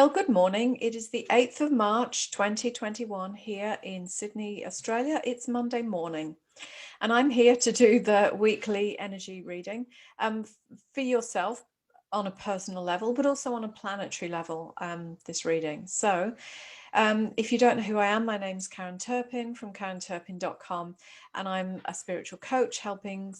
Well, good morning. It is the 8th of March, 2021 here in Sydney, Australia. It's Monday morning, and I'm here to do the weekly energy reading for yourself on a personal level, but also on a planetary level, this reading. So if you don't know who I am, my name's Karen Turpin from karenturpin.com, and I'm a spiritual coach helping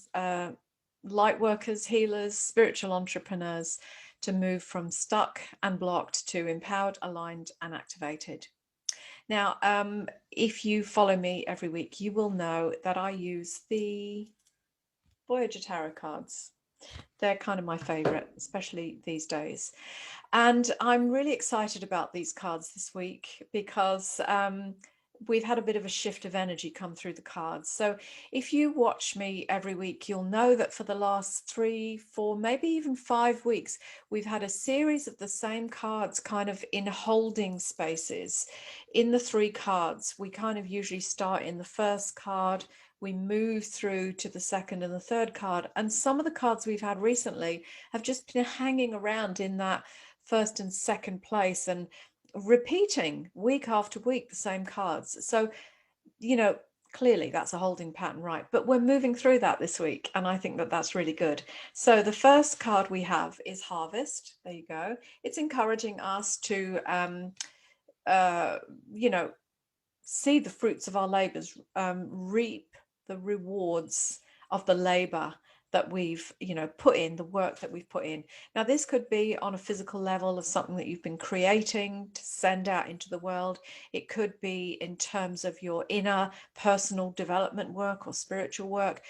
light workers, healers, spiritual entrepreneurs to move from stuck and blocked to empowered, aligned, and activated. Now, if you follow me every week, you will know that I use the Voyager Tarot cards. They're kind of my favorite, especially these days. And I'm really excited about these cards this week because we've had a bit of a shift of energy come through the cards. So if you watch me every week, you'll know that for the last 3, 4, maybe even 5 weeks, we've had a series of the same cards kind of in holding spaces. In the 3 cards, we kind of usually start in the first card, we move through to the second and the third card. And some of the cards we've had recently have just been hanging around in that first and second place and repeating week after week the same cards. So, clearly that's a holding pattern, right? But we're moving through that this week, and I think that that's really good. So the first card we have is Harvest. There you go. It's encouraging us to, uh, you know, see the fruits of our labors, reap the rewards of the labor that we've put in, the work that we've put in. Now this could be on a physical level of something that you've been creating to send out into the world. It could be in terms of your inner personal development work or spiritual work.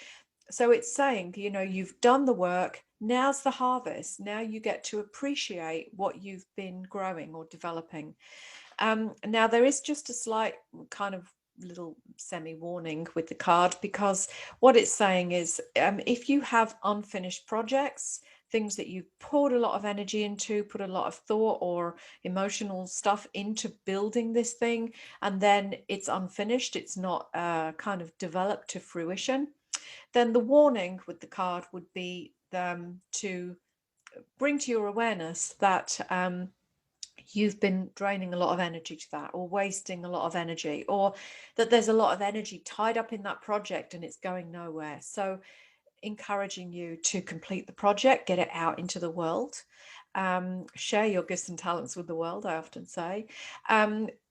So it's saying, you've done the work, now's the harvest. Now you get to appreciate what you've been growing or developing. Now there is just a slight kind of little semi-warning with the card, because what it's saying is if you have unfinished projects, things that you've poured a lot of energy into, put a lot of thought or emotional stuff into building this thing, and then it's unfinished, it's not kind of developed to fruition, then the warning with the card would be to bring to your awareness that you've been draining a lot of energy to that, or wasting a lot of energy, or that there's a lot of energy tied up in that project and it's going nowhere. So encouraging you to complete the project, get it out into the world, share your gifts and talents with the world, I often say,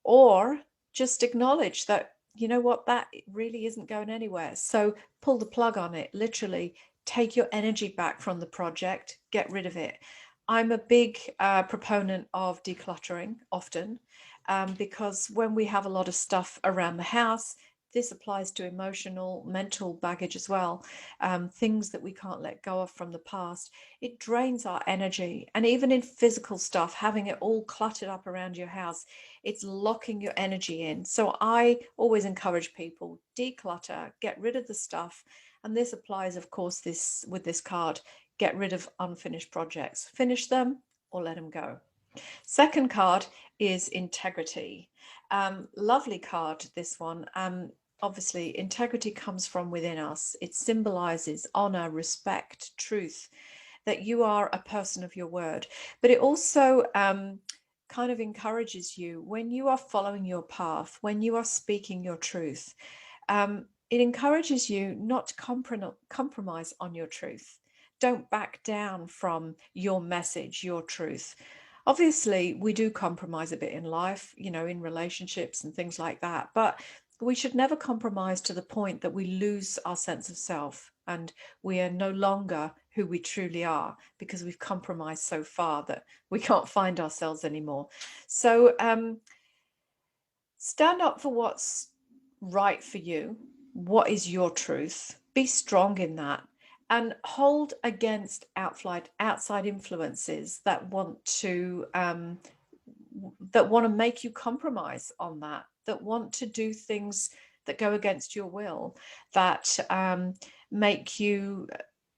or just acknowledge that, you know what, that really isn't going anywhere. So pull the plug on it, literally take your energy back from the project, get rid of it. I'm a big proponent of decluttering often, because when we have a lot of stuff around the house, this applies to emotional, mental baggage as well, things that we can't let go of from the past. It drains our energy. And even in physical stuff, having it all cluttered up around your house, it's locking your energy in. So I always encourage people, declutter, get rid of the stuff. And this applies, of course, with this card. Get rid of unfinished projects, finish them or let them go. Second card is Integrity. Lovely card, this one. Obviously, integrity comes from within us. It symbolizes honor, respect, truth, that you are a person of your word. But it also kind of encourages you when you are following your path, when you are speaking your truth. It encourages you not to compromise on your truth. Don't back down from your message, your truth. Obviously, we do compromise a bit in life, in relationships and things like that, but we should never compromise to the point that we lose our sense of self and we are no longer who we truly are, because we've compromised so far that we can't find ourselves anymore. So stand up for what's right for you. What is your truth? Be strong in that, and hold against outside influences that want to make you compromise on that want to do things that go against your will, that make you,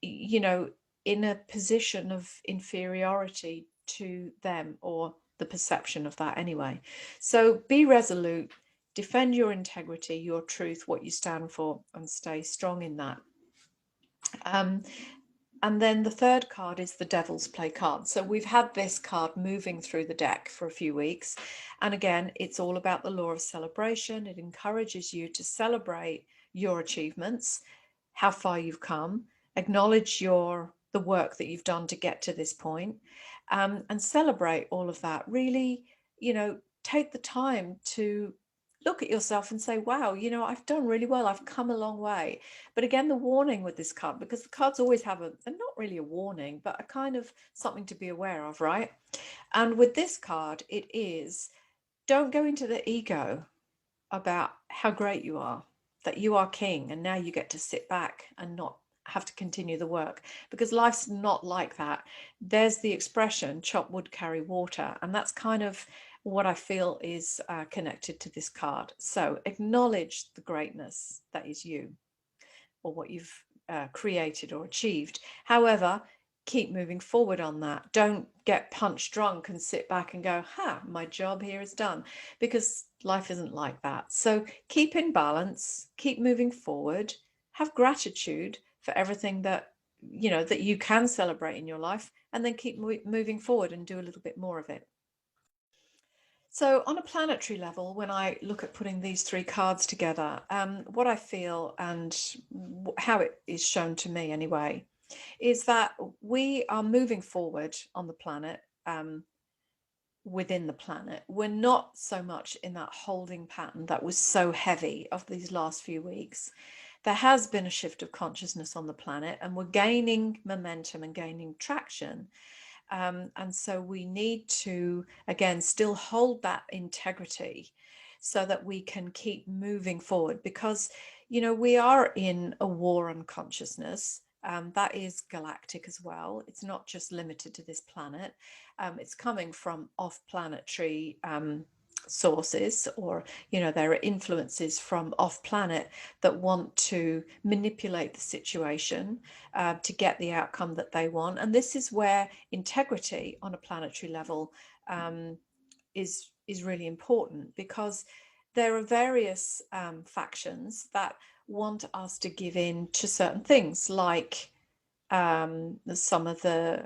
in a position of inferiority to them, or the perception of that anyway. So be resolute, defend your integrity, your truth, what you stand for, and stay strong in that. And then the third card is the Devil's Play card. So we've had this card moving through the deck for a few weeks. And again, it's all about the law of celebration. It encourages you to celebrate your achievements, how far you've come, acknowledge the work that you've done to get to this point, and celebrate all of that. Really, take the time to look at yourself and say, wow, I've done really well. I've come a long way. But again, the warning with this card, because the cards always have they're not really a warning, but a kind of something to be aware of, right? And with this card, it is, don't go into the ego about how great you are, that you are king, and now you get to sit back and not have to continue the work, because life's not like that. There's the expression, chop wood, carry water, and that's kind of what I feel is connected to this card. So acknowledge the greatness that is you, or what you've created or achieved. However, keep moving forward on that. Don't get punch drunk and sit back and go, my job here is done, because life isn't like that. So keep in balance, keep moving forward, have gratitude for everything that that you can celebrate in your life, and then keep moving forward and do a little bit more of it. So on a planetary level, when I look at putting these three cards together, what I feel and how it is shown to me anyway, is that we are moving forward on the planet, within the planet. We're not so much in that holding pattern that was so heavy of these last few weeks. There has been a shift of consciousness on the planet, and we're gaining momentum and gaining traction. And so we need to, again, still hold that integrity so that we can keep moving forward, because, we are in a war on consciousness. That is galactic as well. It's not just limited to this planet. It's coming from off-planetary sources, or there are influences from off planet that want to manipulate the situation to get the outcome that they want. And this is where integrity on a planetary level is really important, because there are various factions that want us to give in to certain things, like some of the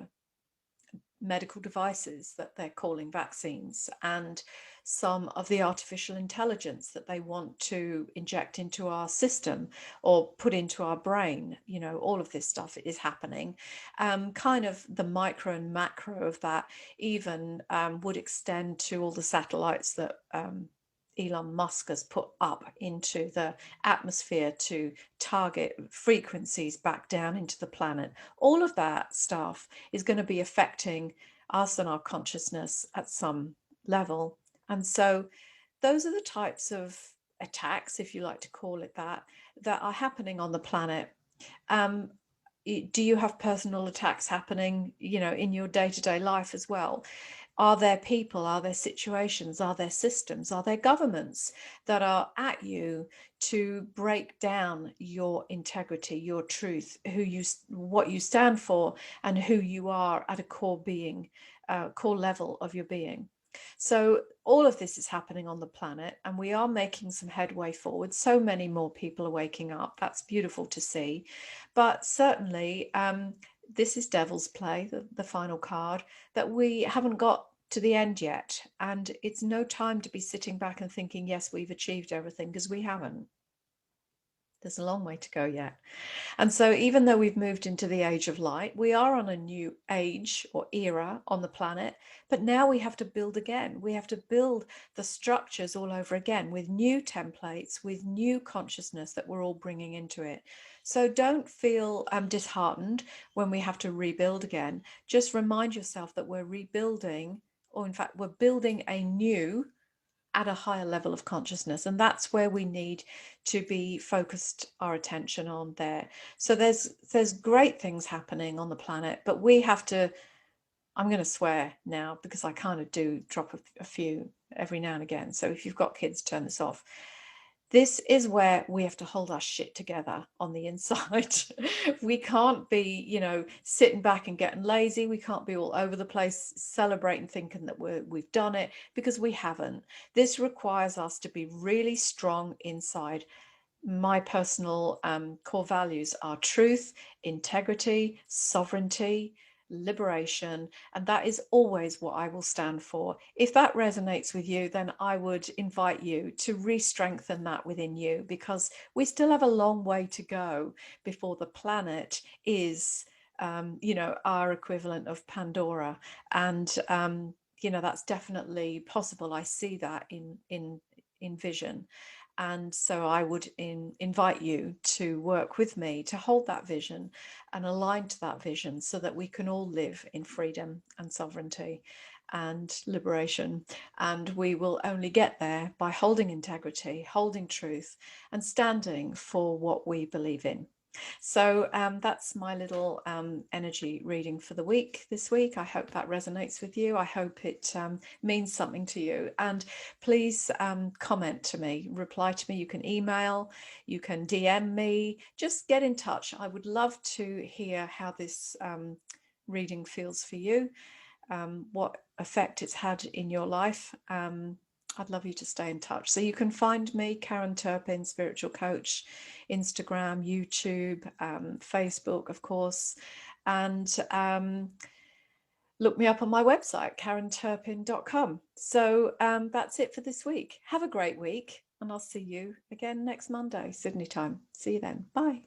medical devices that they're calling vaccines, and some of the artificial intelligence that they want to inject into our system or put into our brain. All of this stuff is happening. Kind of the micro and macro of that even would extend to all the satellites that Elon Musk has put up into the atmosphere to target frequencies back down into the planet. All of that stuff is going to be affecting us and our consciousness at some level. And so those are the types of attacks, if you like to call it that, that are happening on the planet. Do you have personal attacks happening, in your day-to-day life as well? Are there people, are there situations, are there systems, are there governments that are at you to break down your integrity, your truth, what you stand for, and who you are at a core level of your being? So all of this is happening on the planet, and we are making some headway forward. So many more people are waking up. That's beautiful to see. But certainly, this is Devil's Play, the final card, that we haven't got to the end yet. And it's no time to be sitting back and thinking, yes, we've achieved everything, because we haven't. There's a long way to go yet. And so even though we've moved into the age of light, we are on a new age or era on the planet, but now we have to build again. We have to build the structures all over again with new templates, with new consciousness that we're all bringing into it. So don't feel disheartened when we have to rebuild again. Just remind yourself that we're rebuilding, or in fact, we're building a new at a higher level of consciousness, and that's where we need to be focused our attention on there. So there's great things happening on the planet, but we have to, I'm going to swear now because I kind of do drop a few every now and again, so if you've got kids, turn this off. This is where we have to hold our shit together on the inside. We can't be, sitting back and getting lazy. We can't be all over the place celebrating, thinking that we've done it, because we haven't. This requires us to be really strong inside, my personal core values are truth, integrity, sovereignty, liberation, and that is always what I will stand for. If that resonates with you, then I would invite you to re-strengthen that within you, because we still have a long way to go before the planet is our equivalent of Pandora. And that's definitely possible. I see that in vision. And so I would invite you to work with me to hold that vision and align to that vision, so that we can all live in freedom and sovereignty and liberation. And we will only get there by holding integrity, holding truth, and standing for what we believe in. So that's my little energy reading for the week this week. I hope that resonates with you. I hope it means something to you. And please comment to me, reply to me. You can email, you can DM me, just get in touch. I would love to hear how this reading feels for you, what effect it's had in your life. I'd love you to stay in touch. So you can find me, Karen Turpin, Spiritual Coach, Instagram, YouTube, Facebook, of course, and look me up on my website, karenturpin.com. So that's it for this week. Have a great week, and I'll see you again next Monday, Sydney time. See you then. Bye.